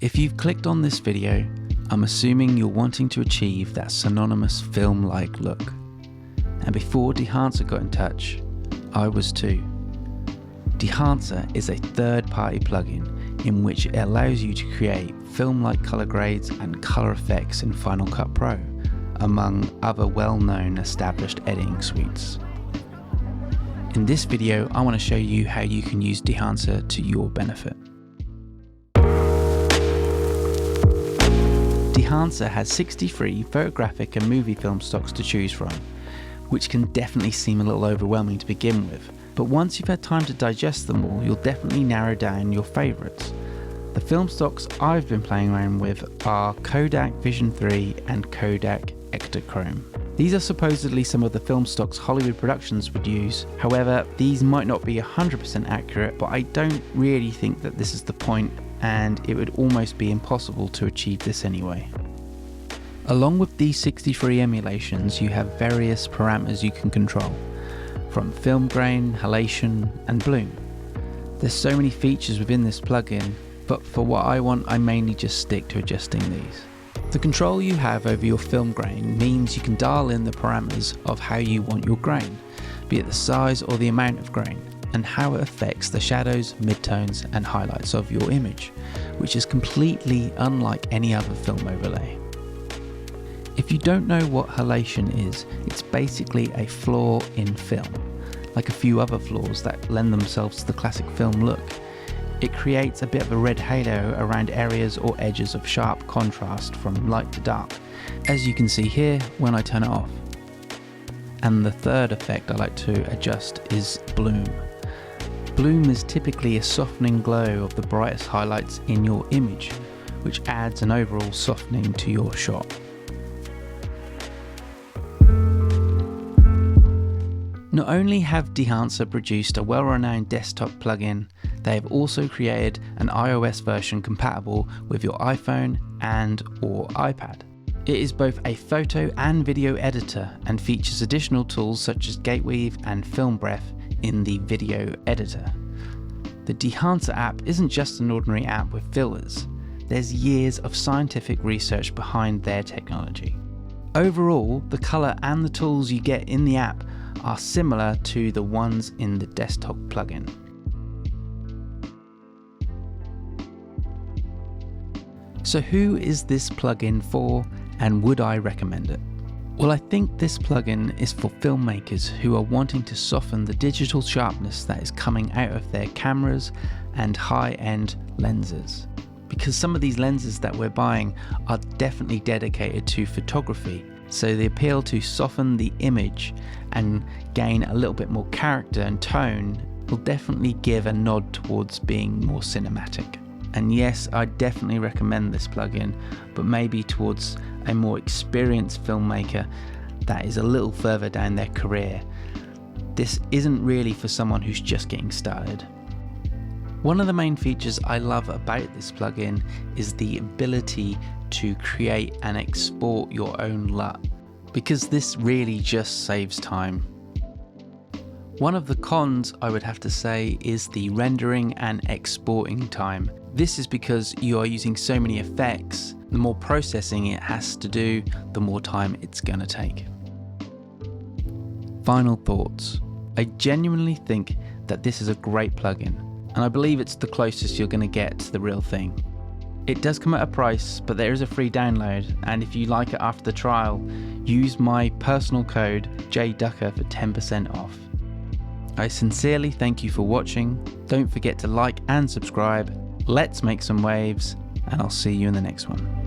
If you've clicked on this video, I'm assuming you're wanting to achieve that synonymous film-like look. And before Dehancer got in touch, I was too. Dehancer is a third-party plugin in which it allows you to create film-like color grades and color effects in Final Cut Pro, among other well-known established editing suites. In this video, I want to show you how you can use Dehancer to your benefit. Dehancer has 63 photographic and movie film stocks to choose from, which can definitely seem a little overwhelming to begin with, but once you've had time to digest them all, you'll definitely narrow down your favourites. The film stocks I've been playing around with are Kodak Vision 3 and Kodak Ektachrome. These are supposedly some of the film stocks Hollywood Productions would use. However, these might not be 100% accurate, but I don't really think that this is the point, and it would almost be impossible to achieve this anyway. Along with these 63 emulations, you have various parameters you can control, from film grain, halation, and bloom. There's so many features within this plugin, but for what I want, I mainly just stick to adjusting these. The control you have over your film grain means you can dial in the parameters of how you want your grain, be it the size or the amount of grain, and how it affects the shadows, midtones, and highlights of your image, which is completely unlike any other film overlay. If you don't know what halation is, it's basically a flaw in film, like a few other flaws that lend themselves to the classic film look. It creates a bit of a red halo around areas or edges of sharp contrast from light to dark, as you can see here when I turn it off. And the third effect I like to adjust is bloom. Bloom is typically a softening glow of the brightest highlights in your image, which adds an overall softening to your shot. Not only have Dehancer produced a well-renowned desktop plugin, they have also created an iOS version compatible with your iPhone and/or iPad. It is both a photo and video editor and features additional tools such as Gateweave and Film Breath in the video editor. The Dehancer app isn't just an ordinary app with fillers. There's years of scientific research behind their technology. Overall, the color and the tools you get in the app are similar to the ones in the desktop plugin. So who is this plugin for, and would I recommend it? Well, I think this plugin is for filmmakers who are wanting to soften the digital sharpness that is coming out of their cameras and high-end lenses. Because some of these lenses that we're buying are definitely dedicated to photography, so the appeal to soften the image and gain a little bit more character and tone will definitely give a nod towards being more cinematic. And yes, I definitely recommend this plugin, but maybe towards a more experienced filmmaker that is a little further down their career. This isn't really for someone who's just getting started. One of the main features I love about this plugin is the ability to create and export your own LUT, because this really just saves time. One of the cons, I would have to say, is the rendering and exporting time. This is because you are using so many effects. The more processing it has to do, the more time it's going to take. Final thoughts. I genuinely think that this is a great plugin, and I believe it's the closest you're going to get to the real thing. It does come at a price, but there is a free download, and if you like it after the trial, use my personal code JDucker for 10% off. I sincerely thank you for watching. Don't forget to like and subscribe. Let's make some waves, and I'll see you in the next one.